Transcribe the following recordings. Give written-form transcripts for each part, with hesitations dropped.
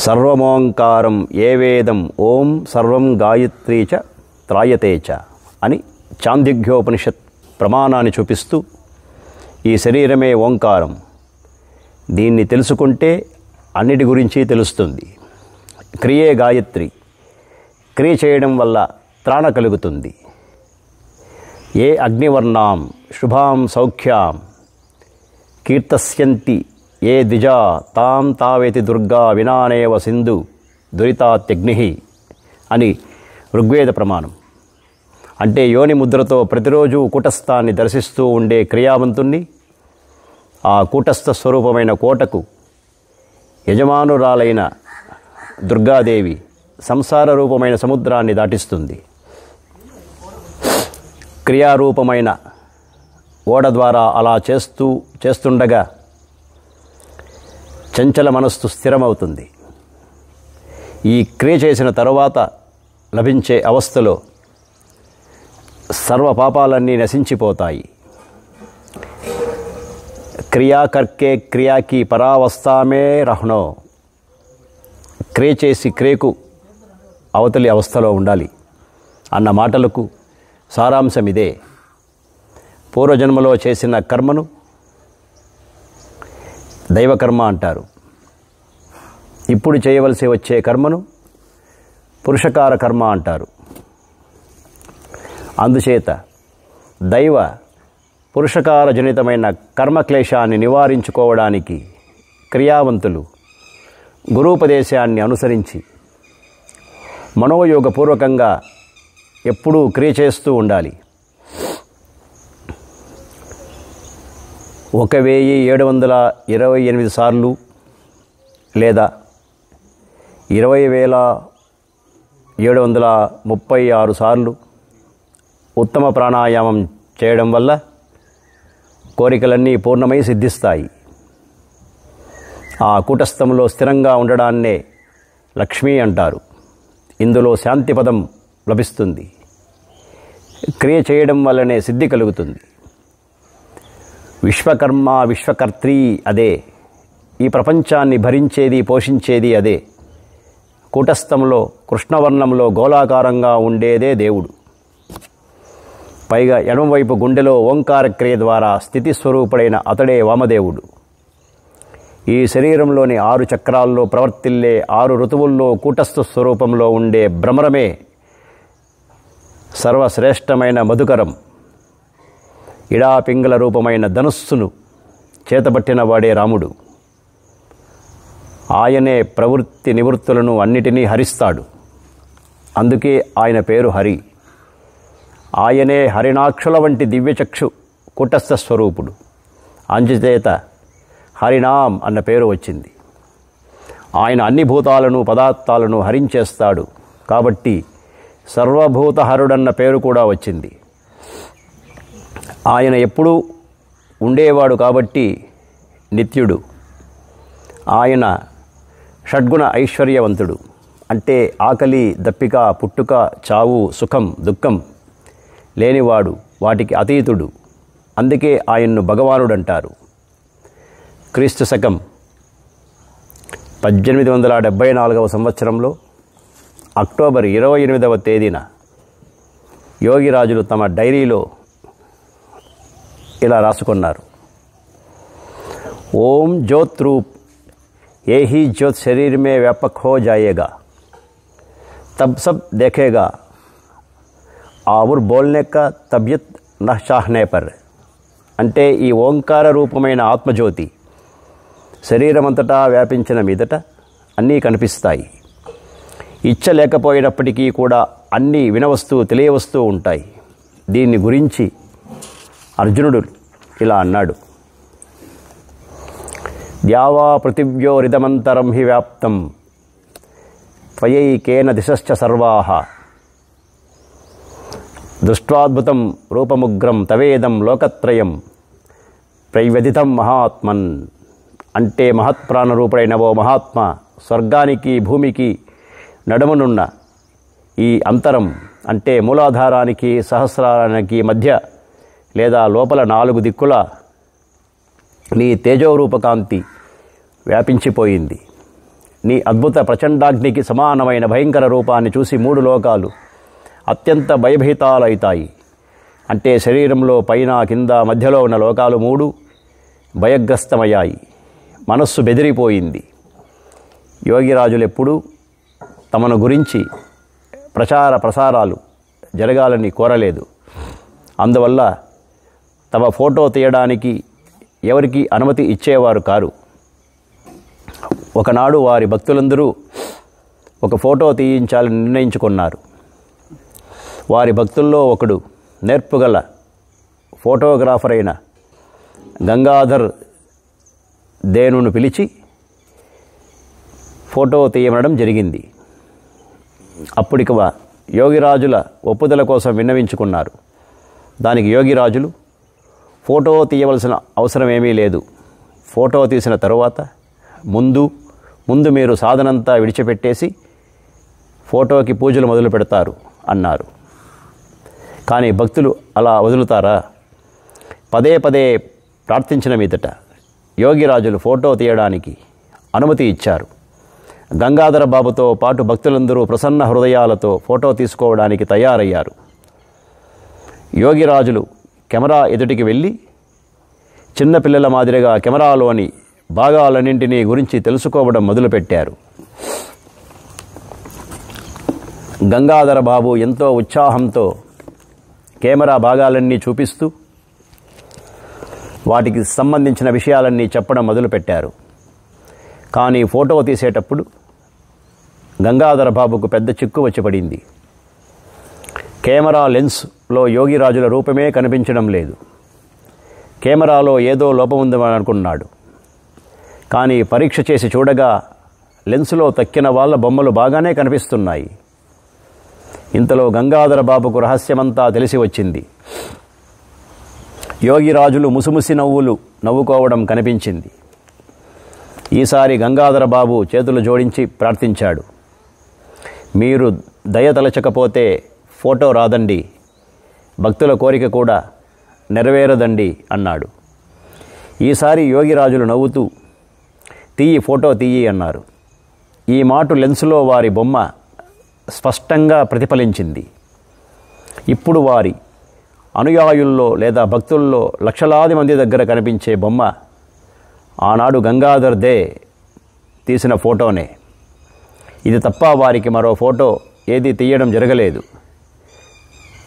సర్వమోంకారం ఏ వేదం ఓం సర్వం గాయత్రీ చ త్రాయతే చ అని చాందిగ్యోపనిషత్ ప్రమాణాన్ని చూపిస్తూ ఈ శరీరమే ఓంకారం, దీన్ని తెలుసుకుంటే అన్నిటి గురించి తెలుస్తుంది. క్రియే గాయత్రి, క్రియ చేయడం వల్ల త్రాణ కలుగుతుంది. ఏ అగ్నివర్ణాం శుభాం సౌఖ్యాం కీర్తస్యంతి ఏ ద్విజా తాం తావేతి దుర్గా వినానేవ సింధు దురితాత్యగ్ని అని ఋగ్వేద ప్రమాణం. అంటే యోని ముద్రతో ప్రతిరోజు కూటస్థాన్ని దర్శిస్తూ ఉండే క్రియావంతుణ్ణి ఆ కూటస్థ స్వరూపమైన కోటకు యజమానురాలైన దుర్గాదేవి సంసార రూపమైన సముద్రాన్ని దాటిస్తుంది. క్రియారూపమైన ఓడ ద్వారా అలా చేస్తుండగా చంచల మనస్సు స్థిరమవుతుంది. ఈ క్రియ చేసిన తరువాత లభించే అవస్థలో సర్వ పాపాలన్నీ నశించిపోతాయి. క్రియా కర్కే క్రియాకి పరావస్థామే రహ్నో, క్రియ చేసి క్రియకు అవతలి అవస్థలో ఉండాలి అన్న మాటలకు సారాంశం ఇదే. పూర్వజన్మలో చేసిన కర్మను దైవకర్మ అంటారు. ఇప్పుడు చేయవలసి వచ్చే కర్మను పురుషకార కర్మ అంటారు. అందుచేత దైవ పురుషకార జనితమైన కర్మక్లేశాన్ని నివారించుకోవడానికి క్రియావంతులు గురూపదేశాన్ని అనుసరించి మనోయోగపూర్వకంగా ఎప్పుడూ క్రియ చేస్తూ ఉండాలి. 1728 సార్లు లేదా 20,736 సార్లు ఉత్తమ ప్రాణాయామం చేయడం వల్ల కోరికలన్నీ పూర్ణమై సిద్ధిస్తాయి. ఆ కూటస్థంలో స్థిరంగా ఉండడాన్నే లక్ష్మి అంటారు. ఇందులో శాంతిపదం లభిస్తుంది. క్రియ చేయడం వల్లనే సిద్ధి కలుగుతుంది. విశ్వకర్మ విశ్వకర్త్రి అదే. ఈ ప్రపంచాన్ని భరించేది పోషించేది అదే. కూటస్థంలో కృష్ణవర్ణంలో గోళాకారంగా ఉండేదే దేవుడు. పైగా ఎడమవైపు గుండెలో ఓంకార క్రియ ద్వారా స్థితి స్వరూపుడైన అతడే వామదేవుడు. ఈ శరీరంలోని 6 చక్రాల్లో ప్రవర్తిల్లే 6 ఋతువుల్లో కూటస్థ స్వరూపంలో ఉండే భ్రమరమే సర్వశ్రేష్టమైన మధుకరం. ఇడాపింగళ రూపమైన ధనుస్సును చేతబట్టిన వాడే రాముడు. ఆయనే ప్రవృత్తి నివృత్తులను అన్నిటినీ హరిస్తాడు. అందుకే ఆయన పేరు హరి. ఆయనే హరినాక్షుల వంటి దివ్యచక్షు కూటస్థ స్వరూపుడు. అంచేత హరినాం అన్న పేరు వచ్చింది. ఆయన అన్ని భూతాలను పదార్థాలను హరించేస్తాడు కాబట్టి సర్వభూతహరుడన్న పేరు కూడా వచ్చింది. ఆయన ఎప్పుడూ ఉండేవాడు కాబట్టి నిత్యుడు. ఆయన షడ్గుణ ఐశ్వర్యవంతుడు. అంటే ఆకలి, దప్పిక, పుట్టుక, చావు, సుఖం, దుఃఖం లేనివాడు, వాటికి అతీతుడు. అందుకే ఆయన్ను భగవానుడంటారు. క్రీస్తు శకం 1874 సంవత్సరంలో అక్టోబర్ 28వ తేదీన యోగిరాజులు తమ డైరీలో ఇలా రాసుకున్నారు. ఓం జ్యోత్ రూప్ ఏ హీ జ్యోత్ శరీర్ మే వ్యాపక్ హో జాయేగా తబ్ సబ్ దేఖేగా ఆవుర్ బోల్నే కా తబియత్ నహ్ చాహ్నే పర్. అంటే ఈ ఓంకార రూపమైన ఆత్మజ్యోతి శరీరమంతటా వ్యాపించిన మీదట అన్నీ కనిపిస్తాయి. ఇచ్చ లేకపోయినప్పటికీ కూడా అన్నీ వినవస్తూ తెలియవస్తూ ఉంటాయి. దీన్ని గురించి అర్జునుడు ఇలా అన్నాడు. ద్యావా పృథివ్యోరిదమంతరం హి వ్యాప్తం త్వయైకేన దిశశ్చ సర్వాః దృష్ట్వాద్భుతం రూపముగ్రం తవేదం లోకత్రయం ప్రవ్యధితం మహాత్మన్. అంటే మహత్ప్రాణరూపుడైన ఓ మహాత్మ, స్వర్గానికి భూమికి నడుమనున్న ఈ అంతరం అంటే మూలాధారానికి సహస్రారానికి మధ్య లేదా లోపల 4 దిక్కుల నీ తేజోరూపకాంతి వ్యాపించిపోయింది. నీ అద్భుత ప్రచండాగ్నికి సమానమైన భయంకర రూపాన్ని చూసి 3 లోకాలు అత్యంత భయభీతాలవుతాయి. అంటే శరీరంలో పైన కింద మధ్యలో ఉన్న లోకాలు 3 భయగ్రస్తమయ్యాయి. మనస్సు బెదిరిపోయింది. యోగిరాజులు ఎప్పుడూ తమను గురించి ప్రసారాలు జరగాలని కోరలేదు. అందువల్ల తమ ఫోటో తీయడానికి ఎవరికి అనుమతి ఇచ్చేవారు కారు. ఒకనాడు వారి భక్తులందరూ ఒక ఫోటో తీయించాలని నిర్ణయించుకున్నారు. వారి భక్తుల్లో ఒకడు నేర్పుగల ఫోటోగ్రాఫర్ అయిన గంగాధర్ దేనును పిలిచి ఫోటో తీయమనడం జరిగింది. అప్పటికి యోగిరాజుల ఒప్పుదల కోసం విన్నవించుకున్నారు. దానికి యోగిరాజులు ఫోటో తీయవలసిన అవసరం ఏమీ లేదు. ఫోటో తీసిన తరువాత ముందు మీరు సాధనంతా విడిచిపెట్టేసి ఫోటోకి పూజలు మొదలు పెడతారు అన్నారు. కానీ భక్తులు అలా వదులుతారా? పదే ప్రార్థించిన మీదట యోగిరాజులు ఫోటో తీయడానికి అనుమతి ఇచ్చారు. గంగాధర బాబుతో పాటు భక్తులందరూ ప్రసన్న హృదయాలతో ఫోటో తీసుకోవడానికి తయారయ్యారు. యోగిరాజులు కెమెరా ఎదుటికి వెళ్ళి చిన్నపిల్లల మాదిరిగా కెమెరాలోని భాగాలన్నింటినీ గురించి తెలుసుకోవడం మొదలుపెట్టారు. గంగాధర బాబు ఎంతో ఉత్సాహంతో కెమెరా భాగాలన్నీ చూపిస్తూ వాటికి సంబంధించిన విషయాలన్నీ చెప్పడం మొదలుపెట్టారు. కానీ ఫోటో తీసేటప్పుడు గంగాధర బాబుకు పెద్ద చిక్కు వచ్చి పడింది. కెమెరా లెన్స్లో యోగిరాజుల రూపమే కనిపించడం లేదు. కెమెరాలో ఏదో లోపం ఉందని అనుకున్నాడు. కానీ పరీక్ష చేసి చూడగా లెన్సులో తక్కిన వాళ్ళ బొమ్మలు బాగానే కనిపిస్తున్నాయి. ఇంతలో గంగాధర బాబుకు రహస్యమంతా తెలిసి వచ్చింది. యోగిరాజులు ముసిముసి నవ్వుకోవడం కనిపించింది. ఈసారి గంగాధర బాబు చేతులు జోడించి ప్రార్థించాడు. మీరు దయ తలచకపోతే ఫోటో రాదండి, భక్తుల కోరిక కూడా నెరవేరదండి అన్నాడు. ఈసారి యోగిరాజులు నవ్వుతూ ఫోటో తీయి అన్నారు. ఈ మాట లెన్సులో వారి బొమ్మ స్పష్టంగా ప్రతిఫలించింది. ఇప్పుడు వారి అనుయాయుల్లో లేదా భక్తుల్లో లక్షలాది మంది దగ్గర కనిపించే బొమ్మ ఆనాడు గంగాధర్ దే తీసిన ఫోటోనే. ఇది తప్ప వారికి మరో ఫోటో ఏది తీయడం జరగలేదు.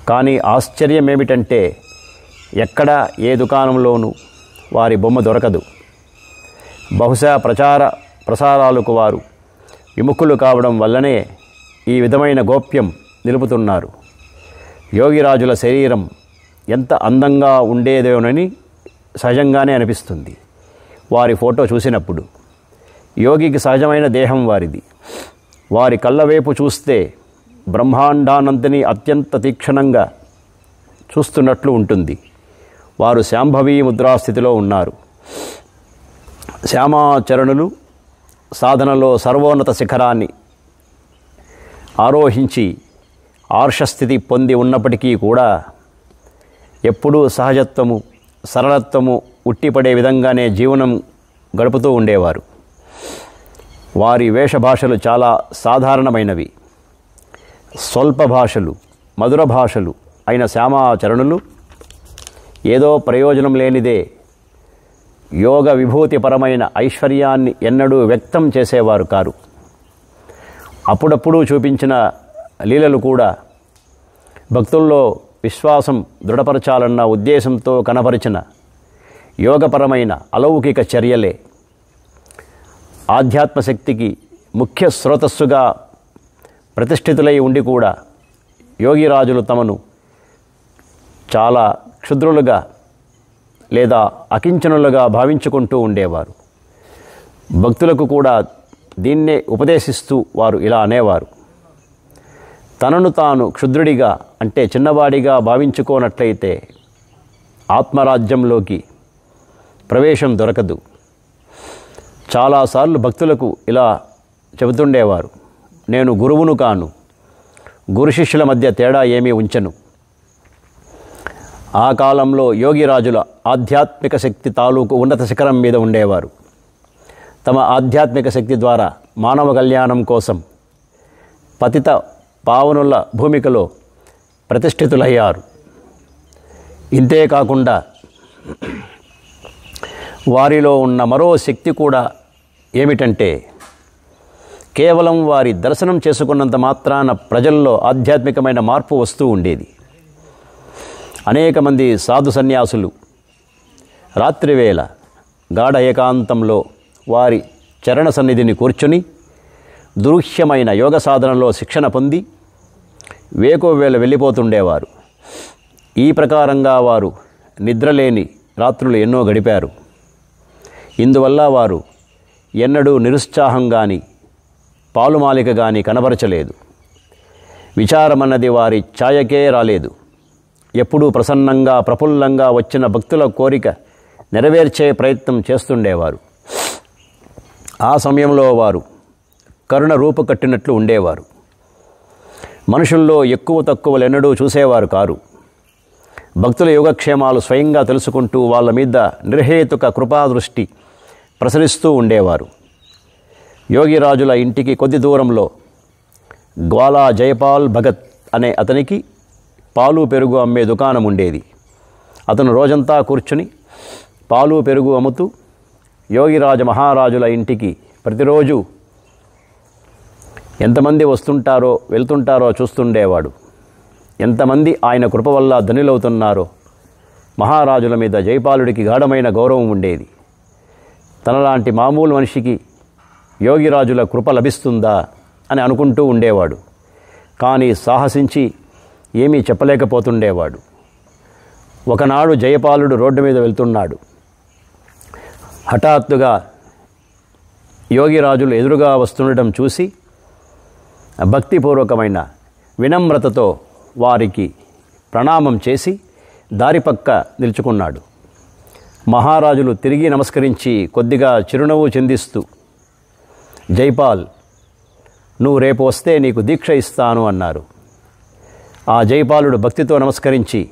కానీ ఆశ్చర్యం ఏమిటంటే ఎక్కడ ఏ దుకాణంలోనూ వారి బొమ్మ దొరకదు. బహుశా ప్రసారాలకు వారు విముఖులు కావడం వల్లనే ఈ విధమైన గోప్యం నిలుపుతున్నారు. యోగిరాజుల శరీరం ఎంత అందంగా ఉండేదోనని సహజంగానే అనిపిస్తుంది వారి ఫోటో చూసినప్పుడు. యోగికి సహజమైన దేహం వారిది. వారి కళ్ళవైపు చూస్తే బ్రహ్మాండానంతని అత్యంత తీక్షణంగా చూస్తున్నట్లు ఉంటుంది. వారు శాంభవీ ముద్రాస్థితిలో ఉన్నారు. శ్యామాచరణులు సాధనలో సర్వోన్నత శిఖరాన్ని ఆరోహించి ఆర్షస్థితి పొంది ఉన్నప్పటికీ కూడా ఎప్పుడూ సహజత్వము సరళత్వము ఉట్టిపడే విధంగానే జీవనం గడుపుతూ ఉండేవారు. వారి వేషభాషలు చాలా సాధారణమైనవి. స్వల్ప భాషలు, మధుర భాషలు అయిన శ్యామాచరణులు ఏదో ప్రయోజనం లేనిదే యోగ విభూతిపరమైన ఐశ్వర్యాన్ని ఎన్నడూ వ్యక్తం చేసేవారు కారు. అప్పుడప్పుడు చూపించిన లీలలు కూడా భక్తుల్లో విశ్వాసం దృఢపరచాలన్న ఉద్దేశంతో కనపరిచిన యోగపరమైన అలౌకిక చర్యలే. ఆధ్యాత్మశక్తికి ముఖ్య స్రోతస్సుగా ప్రతిష్ఠితులై ఉండి కూడా యోగిరాజులు తమను చాలా క్షుద్రులుగా లేదా అకించనులుగా భావించుకుంటూ ఉండేవారు. భక్తులకు కూడా దీన్నే ఉపదేశిస్తూ వారు ఇలా అనేవారు: తనను తాను క్షుద్రుడిగా అంటే చిన్నవాడిగా భావించుకోనట్లయితే ఆత్మరాజ్యంలోకి ప్రవేశం దొరకదు. చాలాసార్లు భక్తులకు ఇలా చెబుతుండేవారు: నేను గురువును కాను, గురు శిష్యుల మధ్య తేడా ఏమీ ఉంచను. ఆ కాలంలో యోగిరాజుల ఆధ్యాత్మిక శక్తి తాలూకు ఉన్నత శిఖరం మీద ఉండేవారు. తమ ఆధ్యాత్మిక శక్తి ద్వారా మానవ కళ్యాణం కోసం పతిత పావనుల భూమికలో ప్రతిష్ఠితులయ్యారు. ఇంతేకాకుండా వారిలో ఉన్న మరో శక్తి కూడా ఏమిటంటే, కేవలం వారి దర్శనం చేసుకున్నంత మాత్రాన ప్రజల్లో ఆధ్యాత్మికమైన మార్పు వస్తూ ఉండేది. అనేక మంది సాధు సన్యాసులు రాత్రివేళ గాఢ ఏకాంతంలో వారి చరణ సన్నిధిని కూర్చొని దృశ్యమైన యోగ సాధనలో శిక్షణ పొంది వేకోవేళ వెళ్ళిపోతుండేవారు. ఈ ప్రకారంగా వారు నిద్రలేని రాత్రులు ఎన్నో గడిపారు. ఇందువల్ల వారు ఎన్నడూ నిరుత్సాహం కానీ పాలుమాలిక కానీ కనబరచలేదు. విచారమన్నది వారి ఛాయకే రాలేదు. ఎప్పుడూ ప్రసన్నంగా ప్రఫుల్లంగా వచ్చిన భక్తుల కోరిక నెరవేర్చే ప్రయత్నం చేస్తుండేవారు. ఆ సమయంలో వారు కరుణ రూపుకట్టినట్లు ఉండేవారు. మనుషుల్లో ఎక్కువ తక్కువలెన్నడూ చూసేవారు కారు. భక్తుల యోగక్షేమాలు స్వయంగా తెలుసుకుంటూ వాళ్ళ మీద నిర్హేతుక కృపాదృష్టి ప్రసరిస్తూ ఉండేవారు. యోగిరాజుల ఇంటికి కొద్ది దూరంలో గ్వాలా జయపాల్ భగత్ అనే అతనికి పాలు పెరుగు అమ్మే దుకాణం ఉండేది. అతను రోజంతా కూర్చుని పాలు పెరుగు అమ్ముతూ యోగిరాజ మహారాజుల ఇంటికి ప్రతిరోజు ఎంతమంది వస్తుంటారో వెళ్తుంటారో చూస్తుండేవాడు. ఎంతమంది ఆయన కృప వల్ల ధనులవుతున్నారో. మహారాజుల మీద జైపాలుడికి గాఢమైన గౌరవం ఉండేది. తనలాంటి మామూలు మనిషికి యోగిరాజుల కృప లభిస్తుందా అని అనుకుంటూ ఉండేవాడు. కానీ సాహసించి ఏమీ చెప్పలేకపోతుండేవాడు. ఒకనాడు జయపాలుడు రోడ్డు మీద వెళ్తున్నాడు. హఠాత్తుగా యోగిరాజులు ఎదురుగా వస్తుండటం చూసి భక్తిపూర్వకమైన వినమ్రతతో వారికి ప్రణామం చేసి దారిపక్క నిలుచుకున్నాడు. మహారాజులు తిరిగి నమస్కరించి కొద్దిగా చిరునవ్వు చిందిస్తూ, జైపాల్, నువ్వు రేపు వస్తే నీకు దీక్ష ఇస్తాను అన్నారు. ఆ జైపాలుడు భక్తితో నమస్కరించి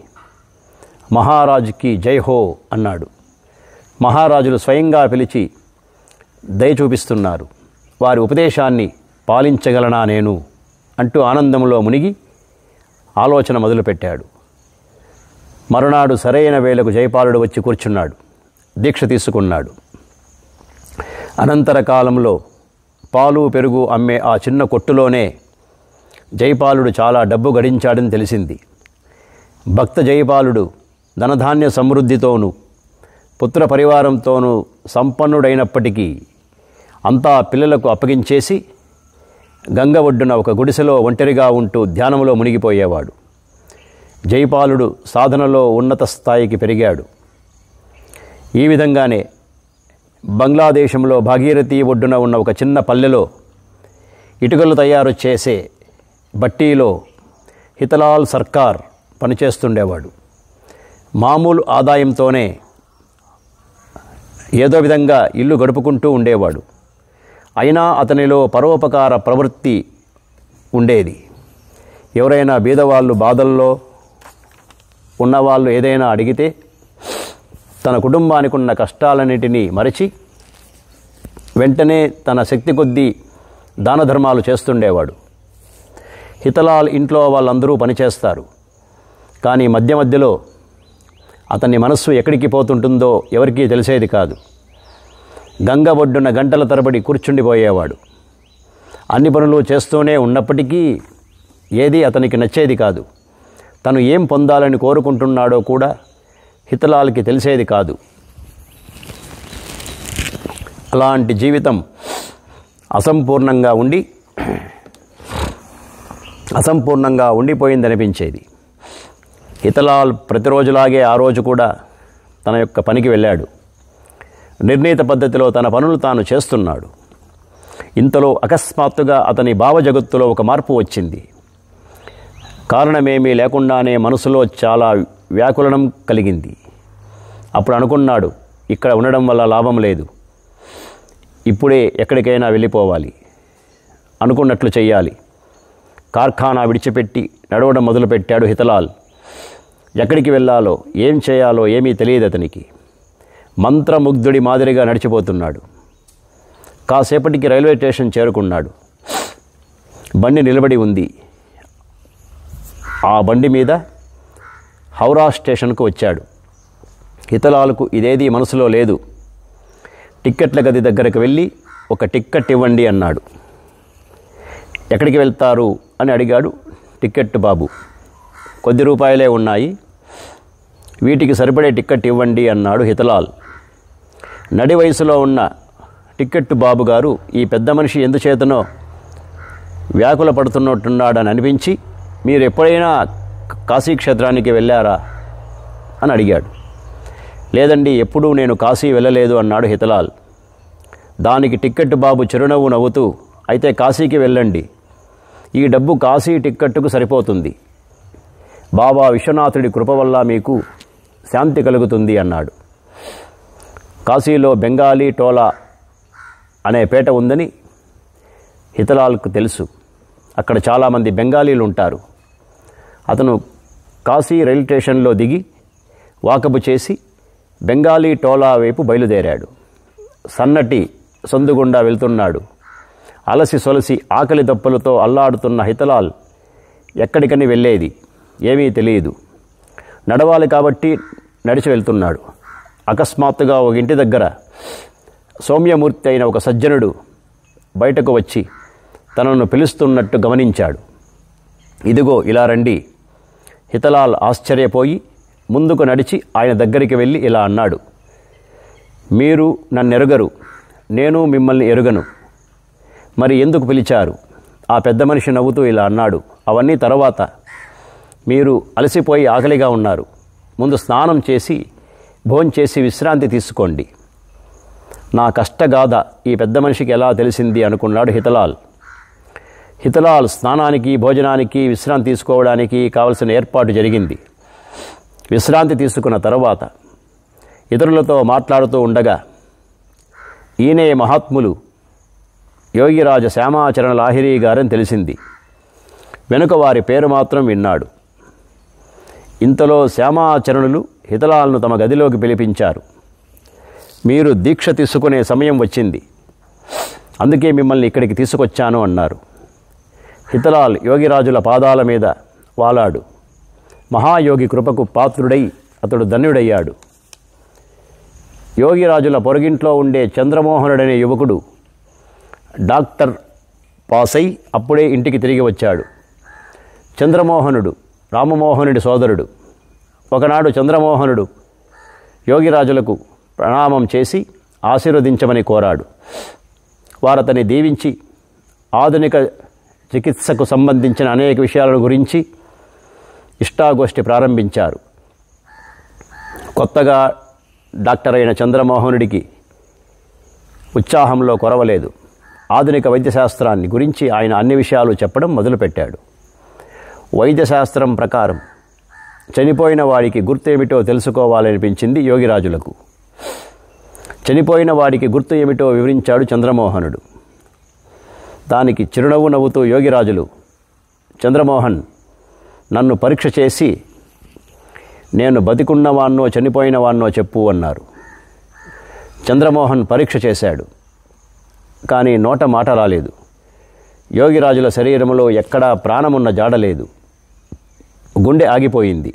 మహారాజుకి జై హో అన్నాడు. మహారాజులు స్వయంగా పిలిచి దయ చూపిస్తున్నారు. వారి ఉపదేశాన్ని పాలించగలనా నేను అంటూ ఆనందంలో మునిగి ఆలోచన మొదలుపెట్టాడు. మరునాడు సరైన వేళకు జైపాలుడు వచ్చి కూర్చున్నాడు. దీక్ష తీసుకున్నాడు. అనంతర కాలంలో పాలు పెరుగు అమ్మే ఆ చిన్న కొట్టులోనే జైపాలుడు చాలా డబ్బు గడించాడని తెలిసింది. భక్త జైపాలుడు ధనధాన్య సమృద్ధితోనూ పుత్ర పరివారంతోనూ సంపన్నుడైనప్పటికీ అంతా పిల్లలకు అప్పగించేసి గంగ ఒడ్డున ఒక గుడిసెలో ఒంటరిగా ఉంటూ ధ్యానంలో మునిగిపోయేవాడు. జైపాలుడు సాధనలో ఉన్నత స్థాయికి పెరిగాడు. ఈ విధంగానే బంగ్లాదేశంలో భాగీరథి ఒడ్డున ఉన్న ఒక చిన్న పల్లెలో ఇటుకలు తయారు చేసే బట్టీలో హితలాల్ సర్కార్ పనిచేస్తుండేవాడు. మామూలు ఆదాయంతోనే ఏదో విధంగా ఇల్లు గడుపుకుంటూ ఉండేవాడు. అయినా అతనిలో పరోపకార ప్రవృత్తి ఉండేది. ఎవరైనా బీదవాళ్ళు బాధల్లో ఉన్నవాళ్ళు ఏదైనా అడిగితే తన కుటుంబానికి ఉన్న కష్టాలన్నిటినీ మరచి వెంటనే తన శక్తి కొద్దీ దాన ధర్మాలు చేస్తుండేవాడు. హితలాల్ ఇంట్లో వాళ్ళందరూ పనిచేస్తారు. కానీ మధ్య మధ్యలో అతని మనస్సు ఎక్కడికి పోతుంటుందో ఎవరికీ తెలిసేది కాదు. గంగ ఒడ్డున గంటల తరబడి కూర్చుండిపోయేవాడు. అన్ని పనులు చేస్తూనే ఉన్నప్పటికీ ఏదీ అతనికి నచ్చేది కాదు. తను ఏం పొందాలని కోరుకుంటున్నాడో కూడా హితలాల్కి తెలిసేది కాదు. అలాంటి జీవితం అసంపూర్ణంగా ఉండిపోయిందనిపించేది. హితలాల్ ప్రతిరోజులాగే ఆ రోజు కూడా తన యొక్క పనికి వెళ్ళాడు. నిర్ణీత పద్ధతిలో తన పనులు తాను చేస్తున్నాడు. ఇంతలో అకస్మాత్తుగా అతని భావజగత్తులో ఒక మార్పు వచ్చింది. కారణమేమీ లేకుండానే మనసులో చాలా వ్యాకులనం కలిగింది. అప్పుడు అనుకున్నాడు, ఇక్కడ ఉండడం వల్ల లాభం లేదు. ఇప్పుడే ఎక్కడికైనా వెళ్ళిపోవాలి. అనుకున్నట్లు చెయ్యాలి. కార్ఖానా విడిచిపెట్టి నడవడం మొదలుపెట్టాడు హితలాల్. ఎక్కడికి వెళ్ళాలో ఏం చేయాలో ఏమీ తెలియదు అతనికి. మంత్రముగ్ధుడి మాదిరిగా నడిచిపోతున్నాడు. కాసేపటికి రైల్వే స్టేషన్ చేరుకున్నాడు. బండి నిలబడి ఉంది. ఆ బండి మీద హౌరా స్టేషన్కు వచ్చాడు. హితలాల్కు ఇదేదీ మనసులో లేదు. టిక్కెట్ల గది దగ్గరకు వెళ్ళి ఒక టిక్కెట్ ఇవ్వండి అన్నాడు. ఎక్కడికి వెళ్తారు అని అడిగాడు టిక్కెట్ బాబు. కొద్ది రూపాయలే ఉన్నాయి, వీటికి సరిపడే టిక్కెట్ ఇవ్వండి అన్నాడు హితలాల్. నడి వయసులో ఉన్న టిక్కెట్ బాబు గారు ఈ పెద్ద మనిషి ఎందుచేతనో వ్యాకుల పడుతున్నట్టున్నాడని అనిపించి, మీరు ఎప్పుడైనా కాశీక్షేత్రానికి వెళ్ళారా అని అడిగాడు. లేదండి, ఎప్పుడూ నేను కాశీ వెళ్ళలేదు అన్నాడు హితలాల్. దానికి టిక్కెట్ బాబు చిరునవ్వు నవ్వుతూ, అయితే కాశీకి వెళ్ళండి, ఈ డబ్బు కాశీ టిక్కెట్టుకు సరిపోతుంది, బాబా విశ్వనాథుడి కృప వల్ల మీకు శాంతి కలుగుతుంది అన్నాడు. కాశీలో బెంగాలీ టోలా అనే పేట ఉందని హితలాల్కు తెలుసు. అక్కడ చాలామంది బెంగాలీలు ఉంటారు. అతను కాశీ రైలు స్టేషన్లో దిగి వాకబు చేసి బెంగాలీ టోలా వైపు బయలుదేరాడు. సన్నటి సందుగుండా వెళ్తున్నాడు. అలసి సొలసి ఆకలి దప్పులతో అల్లాడుతున్న హితలాల్ ఎక్కడికని వెళ్ళేది ఏమీ తెలియదు. నడవాలి కాబట్టి నడిచి వెళ్తున్నాడు. అకస్మాత్తుగా ఒక ఇంటి దగ్గర సౌమ్యమూర్తి అయిన ఒక సజ్జనుడు బయటకు వచ్చి తనను పిలుస్తున్నట్టు గమనించాడు. ఇదిగో ఇలా రండి. హితలాల్ ఆశ్చర్యపోయి ముందుకు నడిచి ఆయన దగ్గరికి వెళ్ళి ఇలా అన్నాడు, మీరు నన్నెరుగరు, నేను మిమ్మల్ని ఎరుగను, మరి ఎందుకు పిలిచారు? ఆ పెద్ద మనిషి నవ్వుతూ ఇలా అన్నాడు, అవన్నీ తర్వాత, మీరు అలసిపోయి ఆకలిగా ఉన్నారు, ముందు స్నానం చేసి భోంచేసి విశ్రాంతి తీసుకోండి. నా కష్టగాథ ఈ పెద్ద మనిషికి ఎలా తెలిసింది అనుకున్నాడు హితలాల్. హితలాల్ స్నానానికి, భోజనానికి, విశ్రాంతి తీసుకోవడానికి కావలసిన ఏర్పాటు జరిగింది. విశ్రాంతి తీసుకున్న తర్వాత ఇతరులతో మాట్లాడుతూ ఉండగా, ఈయనే మహాత్ములు యోగిరాజ శ్యామాచరణ లాహిరి గారని తెలిసింది. వెనుక వారి పేరు మాత్రం విన్నాడు. ఇంతలో శ్యామాచరణులు హితలాల్ను తమ గదిలోకి పిలిపించారు. మీరు దీక్ష తీసుకునే సమయం వచ్చింది, అందుకే మిమ్మల్ని ఇక్కడికి తీసుకొచ్చాను అన్నారు. హితలాల్ యోగిరాజుల పాదాల మీద వాలాడు. మహాయోగి కృపకు పాత్రుడై అతడు ధన్యుడయ్యాడు. యోగిరాజుల పొరుగింట్లో ఉండే చంద్రమోహనుడనే యువకుడు డాక్టర్ పాసై అప్పుడే ఇంటికి తిరిగి వచ్చాడు. చంద్రమోహనుడు రామమోహనుడి సోదరుడు. ఒకనాడు చంద్రమోహనుడు యోగిరాజులకు ప్రణామం చేసి ఆశీర్వదించమని కోరాడు. వారతని దీవించి ఆధునిక చికిత్సకు సంబంధించిన అనేక విషయాల గురించి ఇష్టాగోష్ఠి ప్రారంభించారు. కొత్తగా డాక్టర్ అయిన చంద్రమోహనుడికి ఉత్సాహంలో కొరవలేదు. ఆధునిక వైద్యశాస్త్రాన్ని గురించి ఆయన అన్ని విషయాలు చెప్పడం మొదలుపెట్టాడు. వైద్యశాస్త్రం ప్రకారం చనిపోయిన వాడికి గుర్తేమిటో తెలుసుకోవాలనిపించింది యోగిరాజులకు. చనిపోయిన వాడికి గుర్తు ఏమిటో వివరించాడు చంద్రమోహనుడు. దానికి చిరునవ్వు నవ్వుతూ యోగిరాజులు, చంద్రమోహన్, నన్ను పరీక్ష చేసి నేను బతికున్నవాన్నో చనిపోయినవాన్నో చెప్పు అన్నారు. చంద్రమోహన్ పరీక్ష చేశాడు, కానీ నోట మాట రాలేదు. యోగిరాజుల శరీరంలో ఎక్కడా ప్రాణమున్న జాడలేదు. గుండె ఆగిపోయింది.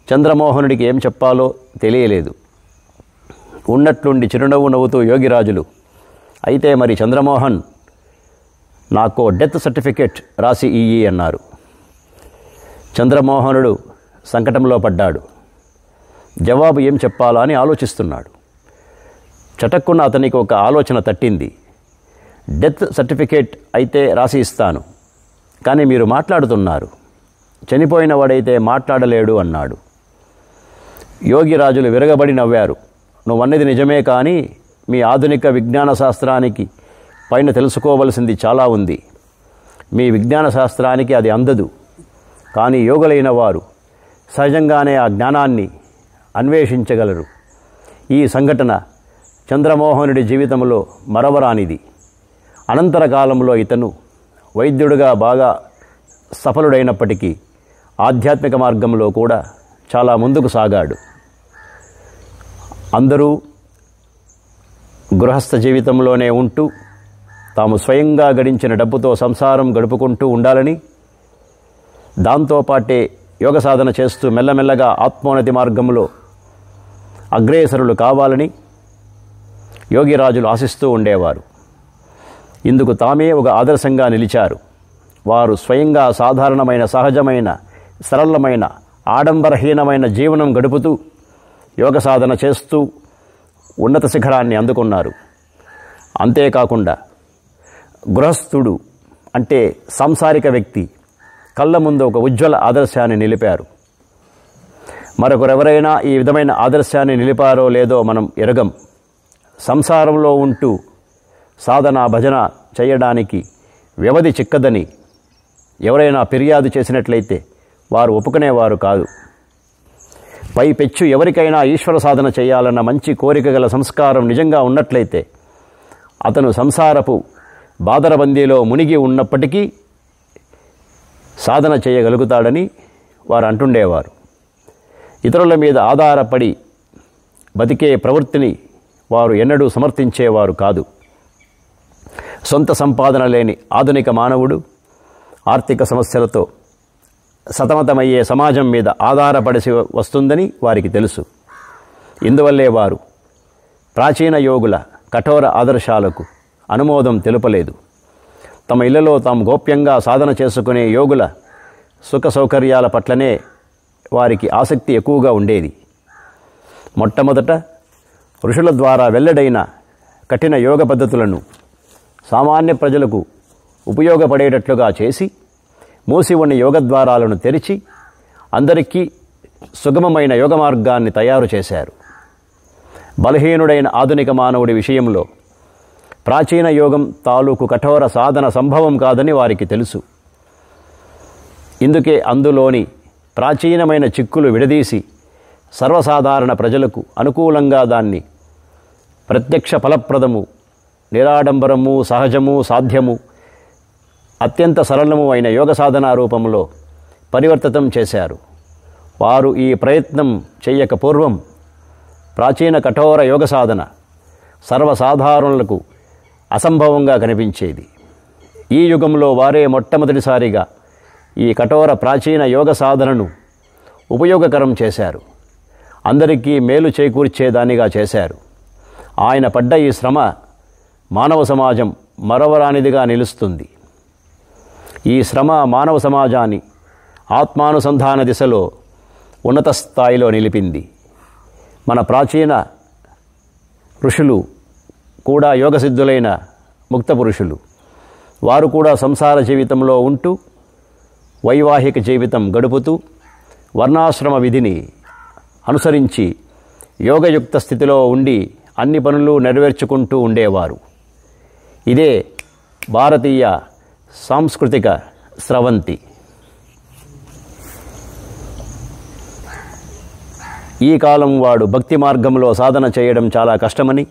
చంద్రమోహనుడికి ఏం చెప్పాలో తెలియలేదు. ఉన్నట్లుండి చిరునవ్వు నవ్వుతూ యోగిరాజులు, అయితే మరి చంద్రమోహన్, నాకు డెత్ సర్టిఫికెట్ రాసి ఇయ్యి అన్నారు. చంద్రమోహనుడు సంకటంలో పడ్డాడు. జవాబు ఏం చెప్పాలా అని ఆలోచిస్తున్నాడు. చటక్కున అతనికి ఒక ఆలోచన తట్టింది. డెత్ సర్టిఫికేట్ అయితే రాసి ఇస్తాను, కానీ మీరు మాట్లాడుతున్నారు, చనిపోయిన వాడైతే మాట్లాడలేడు అన్నాడు. యోగిరాజులు విరగబడి నవ్వారు. నువ్వన్నది నిజమే, కానీ మీ ఆధునిక విజ్ఞాన శాస్త్రానికి పైన తెలుసుకోవలసింది చాలా ఉంది. మీ విజ్ఞాన శాస్త్రానికి అది అందదు. కానీ యోగులైన వారు సహజంగానే ఆ జ్ఞానాన్ని అన్వేషించగలరు. ఈ సంఘటన చంద్రమోహనుడి జీవితంలో మరవరానిది. అనంతర కాలంలో ఇతను వైద్యుడిగా బాగా సఫలుడైనప్పటికీ ఆధ్యాత్మిక మార్గంలో కూడా చాలా ముందుకు సాగాడు. అందరూ గృహస్థ జీవితంలోనే ఉంటూ తాము స్వయంగా గడించిన డబ్బుతో సంసారం గడుపుకుంటూ ఉండాలని, దాంతోపాటే యోగ సాధన చేస్తూ మెల్లమెల్లగా ఆత్మోన్నతి మార్గంలో అగ్రేసరులు కావాలని యోగిరాజులు ఆశిస్తూ ఉండేవారు. ఇందుకు తామే ఒక ఆదర్శంగా నిలిచారు. వారు స్వయంగా సాధారణమైన, సహజమైన, సరళమైన, ఆడంబరహీనమైన జీవనం గడుపుతూ యోగ సాధన చేస్తూ ఉన్నత శిఖరాన్ని అందుకున్నారు. అంతేకాకుండా గృహస్థుడు అంటే సాంసారిక వ్యక్తి కళ్ళ ముందు ఒక ఉజ్వల ఆదర్శాన్ని నిలిపారు. మరొకరెవరైనా ఈ విధమైన ఆదర్శాన్ని నిలిపారో లేదో మనం ఎరగం. సంసారంలో ఉంటూ సాధన, భజన చేయడానికి వ్యవధి చిక్కదని ఎవరైనా ఫిర్యాదు చేసినట్లయితే వారు ఒప్పుకునేవారు కాదు. పైపెచ్చు ఎవరికైనా ఈశ్వర సాధన చేయాలన్న మంచి కోరిక గల సంస్కారం నిజంగా ఉన్నట్లయితే అతను సంసారపు బాదరబందీలో మునిగి ఉన్నప్పటికీ సాధన చేయగలుగుతాడని వారు అంటుండేవారు. ఇతరుల మీద ఆధారపడి బతికే ప్రవృత్తిని వారు ఎన్నడూ సమర్థించేవారు కాదు. సొంత సంపాదన లేని ఆధునిక మానవుడు ఆర్థిక సమస్యలతో సతమతమయ్యే సమాజం మీద ఆధారపడిసి వస్తుందని వారికి తెలుసు. ఇందువల్లే వారు ప్రాచీన యోగుల కఠోర ఆదర్శాలకు అనుమోదం తెలుపలేదు. తమ ఇళ్లలో తాము గోప్యంగా సాధన చేసుకునే యోగుల సుఖ సౌకర్యాల పట్లనే వారికి ఆసక్తి ఎక్కువగా ఉండేది. మొట్టమొదట ఋషుల ద్వారా వెల్లడైన కఠిన యోగ పద్ధతులను సామాన్య ప్రజలకు ఉపయోగపడేటట్లుగా చేసి మూసి ఉన్న యోగ ద్వారాలను తెరిచి అందరికీ సుగమమైన యోగ మార్గాన్ని తయారు చేశారు. బలహీనుడైన ఆధునిక మానవుడి విషయంలో ప్రాచీన యోగం తాలూకు కఠోర సాధన సంభవం కాదని వారికి తెలుసు. ఇందుకే అందులోని ప్రాచీనమైన చిక్కులు విడదీసి సర్వసాధారణ ప్రజలకు అనుకూలంగా దాన్ని ప్రత్యక్ష ఫలప్రదము, నిరాడంబరము, సహజము, సాధ్యము, అత్యంత సరళము అయిన యోగ సాధనా రూపంలో పరివర్తితం చేశారు. వారు ఈ ప్రయత్నం చేయక పూర్వం ప్రాచీన కఠోర యోగ సాధన సర్వసాధారణులకు అసంభవంగా కనిపించేది. ఈ యుగంలో వారే మొట్టమొదటిసారిగా ఈ కఠోర ప్రాచీన యోగ సాధనను ఉపయోగకరం చేశారు. అందరికీ మేలు చేకూర్చేదానిగా చేశారు. ఆయన పడ్డ ఈ శ్రమ మానవ సమాజం మరవరానిదిగా నిలుస్తుంది. ఈ శ్రమ మానవ సమాజాన్ని ఆత్మానుసంధాన దిశలో ఉన్నత స్థాయిలో నిలిపింది. మన ప్రాచీన ఋషులు కూడా యోగసిద్ధులైన ముక్త పురుషులు. వారు కూడా సంసార జీవితంలో ఉంటూ వైవాహిక జీవితం గడుపుతూ వర్ణాశ్రమ విధిని అనుసరించి యోగయుక్త స్థితిలో ఉండి అన్ని పనులు నెరవేర్చుకుంటూ ఉండేవారు. ఇదే భారతీయ సాంస్కృతిక స్రవంతి. ఈ కాలం వాడు భక్తి మార్గంలో సాధన చేయడం చాలా కష్టమని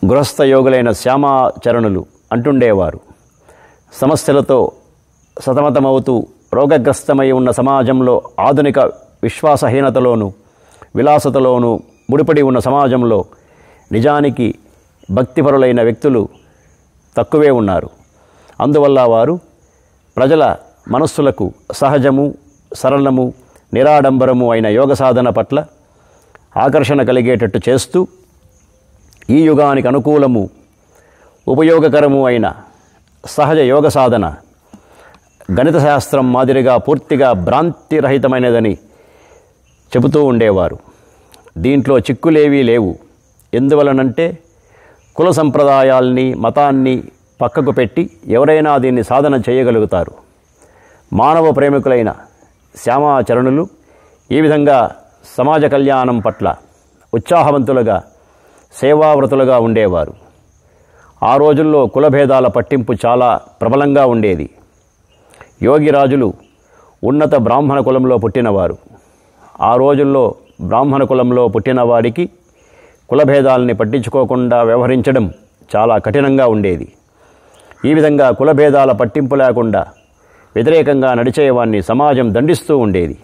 గృహస్థ యోగులైన శ్యామాచరణులు అంటుండేవారు. సమస్యలతో సతమతమవుతూ రోగగ్రస్తమై ఉన్న సమాజంలో, ఆధునిక విశ్వాసహీనతలోనూ విలాసతలోనూ ముడిపడి ఉన్న సమాజంలో నిజానికి భక్తిపరులైన వ్యక్తులు తక్కువే ఉన్నారు. అందువల్ల వారు ప్రజల మనస్సులకు సహజము, సరళము, నిరాడంబరము అయిన యోగ సాధన పట్ల ఆకర్షణ కలిగేటట్టు చేస్తూ ఈ యుగానికి అనుకూలము, ఉపయోగకరము అయిన సహజ యోగ సాధన గణిత శాస్త్రం మాదిరిగా పూర్తిగా భ్రాంతిరహితమైనదని చెబుతూ ఉండేవారు. దీంట్లో చిక్కులేవీ లేవు. ఎందువలనంటే కుల సంప్రదాయాల్ని, మతాన్ని పక్కకు పెట్టి ఎవరైనా దీన్ని సాధన చేయగలుగుతారు. మానవ ప్రేమికులైన శ్యామాచరణులు ఈ విధంగా సమాజ కళ్యాణం పట్ల ఉత్సాహవంతులుగా, సేవావ్రతులుగా ఉండేవారు. ఆ రోజుల్లో కులభేదాల పట్టింపు చాలా ప్రబలంగా ఉండేది. యోగిరాజులు ఉన్నత బ్రాహ్మణ కులంలో పుట్టినవారు. ఆ రోజుల్లో బ్రాహ్మణ కులంలో పుట్టినవాడికి కులభేదాలని పట్టించుకోకుండా వ్యవహరించడం చాలా కఠినంగా ఉండేది. ఈ విధంగా కులభేదాల పట్టింపు లేకుండా వ్యతిరేకంగా నడిచేవాన్ని సమాజం దండిస్తూ ఉండేది.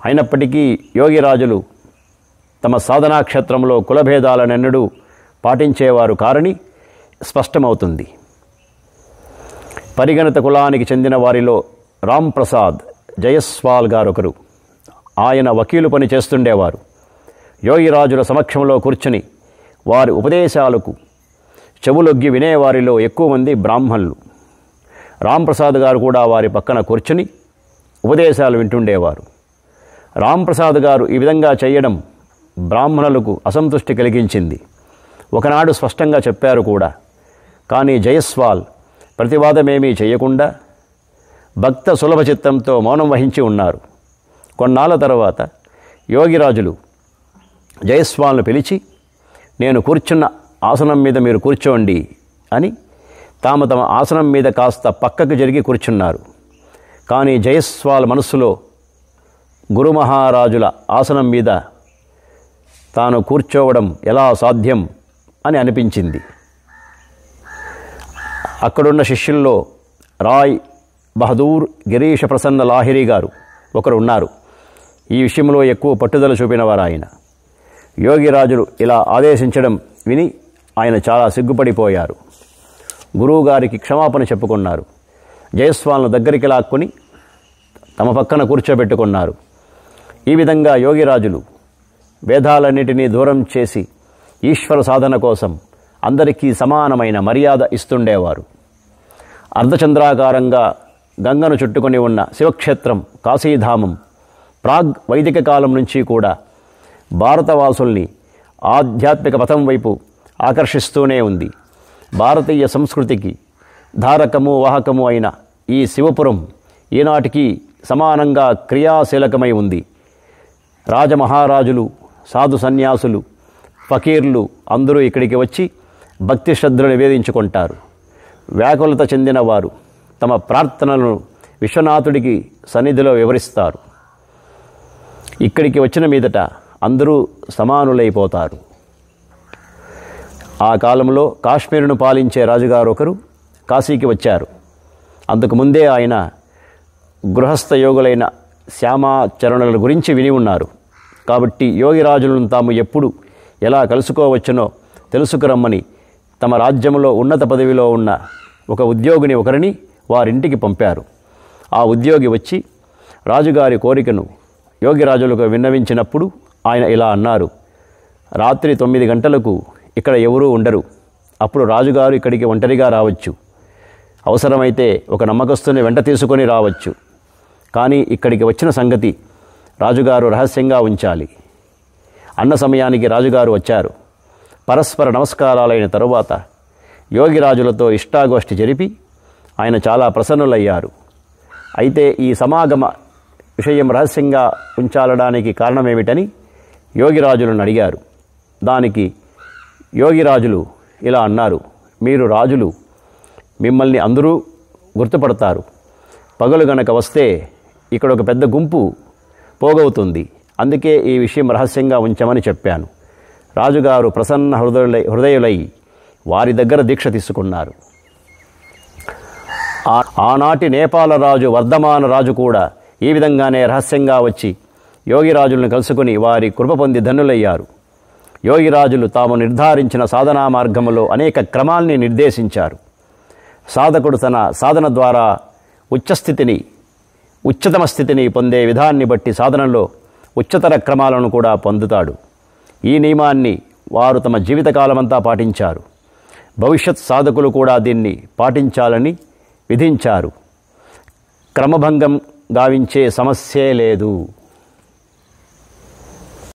అయినప్పటికీ యోగిరాజులు తమ సాధనాక్షేత్రంలో కులభేదాలనెన్నడూ పాటించేవారు కారని స్పష్టమవుతుంది. పరిగణిత కులానికి చెందిన వారిలో రామ్ ప్రసాద్ జయస్వాల్ గారొకరు. ఆయన వకీలు పని చేస్తుండేవారు. యోగిరాజుల సమక్షంలో కూర్చుని వారి ఉపదేశాలకు చెవులొగ్గి వినేవారిలో ఎక్కువ మంది బ్రాహ్మణులు. రాంప్రసాద్ గారు కూడా వారి పక్కన కూర్చుని ఉపదేశాలు వింటుండేవారు. రాంప్రసాద్ గారు ఈ విధంగా చేయడం బ్రాహ్మణులకు అసంతృష్టి కలిగించింది. ఒకనాడు స్పష్టంగా చెప్పారు కూడా. కానీ జయస్వాల్ ప్రతివాదమేమీ చేయకుండా భక్త సులభ చిత్తంతో మౌనం వహించి ఉన్నారు. కొన్నాళ్ళ తర్వాత యోగిరాజులు జయస్వాల్ను పిలిచి, నేను కూర్చున్న ఆసనం మీద మీరు కూర్చోండి అని తమ ఆసనం మీద కాస్త పక్కకు జరిగి కూర్చున్నారు. కానీ జయస్వాల్ మనస్సులో గురుమహారాజుల ఆసనం మీద తాను కూర్చోవడం ఎలా సాధ్యం అని అనిపించింది. అక్కడున్న శిష్యుల్లో రాయ్ బహదూర్ గిరీష ప్రసన్న లాహిరి గారు ఒకరు ఉన్నారు. ఈ విషయంలో ఎక్కువ పట్టుదల చూపినవారు ఆయన. యోగిరాజులు ఇలా ఆదేశించడం విని ఆయన చాలా సిగ్గుపడిపోయారు. గురువుగారికి క్షమాపణ చెప్పుకున్నారు. జయస్వాల్ను దగ్గరికి లాక్కుని తమ పక్కన కూర్చోబెట్టుకున్నారు. ఈ విధంగా యోగిరాజులు వేదాలన్నిటినీ దూరం చేసి ఈశ్వర సాధన కోసం అందరికీ సమానమైన మర్యాద ఇస్తుండేవారు. అర్ధచంద్రాకారంగా గంగను చుట్టుకొని ఉన్న శివక్షేత్రం కాశీధామం ప్రాగ్ వైదిక కాలం నుంచి కూడా భారతవాసుల్ని ఆధ్యాత్మిక పథం వైపు ఆకర్షిస్తూనే ఉంది. భారతీయ సంస్కృతికి ధారకము వాహకము అయిన ఈ శివపురం ఈనాటికి సమానంగా క్రియాశీలకమై ఉంది. రాజమహారాజులు, సాధు సన్యాసులు, ఫకీర్లు అందరూ ఇక్కడికి వచ్చి భక్తి శ్రద్ధలు నివేదించుకుంటారు. వ్యాకులత చెందిన వారు తమ ప్రార్థనలను విశ్వనాథుడికి సన్నిధిలో వివరిస్తారు. ఇక్కడికి వచ్చిన మీదట అందరూ సమానులైపోతారు. ఆ కాలంలో కాశ్మీరును పాలించే రాజుగారు ఒకరు కాశీకి వచ్చారు. అంతకుముందే ఆయన గృహస్థ యోగులైన శ్యామాచరణుల గురించి విని ఉన్నారు. కాబట్టి యోగిరాజులను తాము ఎప్పుడు ఎలా కలుసుకోవచ్చునో తెలుసుకురమ్మని తమ రాజ్యంలో ఉన్నత పదవిలో ఉన్న ఒక ఉద్యోగిని ఒకరిని వారింటికి పంపారు. ఆ ఉద్యోగి వచ్చి రాజుగారి కోరికను యోగిరాజులకు విన్నవించినప్పుడు ఆయన ఇలా అన్నారు, రాత్రి 9 గంటలకు ఇక్కడ ఎవరూ ఉండరు. అప్పుడు రాజుగారు ఇక్కడికి ఒంటరిగా రావచ్చు. అవసరమైతే ఒక నమ్మకస్తుని వెంట తీసుకొని రావచ్చు. కానీ ఇక్కడికి వచ్చిన సంగతి రాజుగారు రహస్యంగా ఉంచాలి. అన్న సమయానికి రాజుగారు వచ్చారు. పరస్పర నమస్కారాలైన తరువాత యోగిరాజులతో ఇష్టాగోష్ఠి జరిపి ఆయన చాలా ప్రసన్నులయ్యారు. అయితే ఈ సమాగమ విషయం రహస్యంగా ఉంచాలడానికి కారణమేమిటని యోగిరాజులను అడిగారు. దానికి యోగిరాజులు ఇలా అన్నారు, మీరు రాజులు, మిమ్మల్ని అందరూ గుర్తుపడతారు. పగలు గనక వస్తే ఇక్కడ ఒక పెద్ద గుంపు పోగవుతుంది. అందుకే ఈ విషయం రహస్యంగా ఉంచమని చెప్పాను. రాజుగారు ప్రసన్న హృదయులై వారి దగ్గర దీక్ష తీసుకున్నారు. ఆనాటి నేపాల రాజు వర్ధమాన రాజు కూడా ఈ విధంగానే రహస్యంగా వచ్చి యోగిరాజులను కలుసుకుని వారి కృప పొంది ధన్యులయ్యారు. యోగిరాజులు తాము నిర్ధారించిన సాధనా మార్గములో అనేక క్రమాల్ని నిర్దేశించారు. సాధకుడు తన సాధన ద్వారా ఉच्चతమ స్థితిని పొందే విధాన్ని బట్టి సాధనలో ఉच्चతర క్రమాలను కూడా పొందుతాడు. ఈ నియమాన్ని వారు తమ జీవితకాలమంతా పాటించారు. భవిష్యత్ సాధకులు కూడా దీన్ని పాటించాలని విధించారు. క్రమభంగం గావించే సమస్యే లేదు.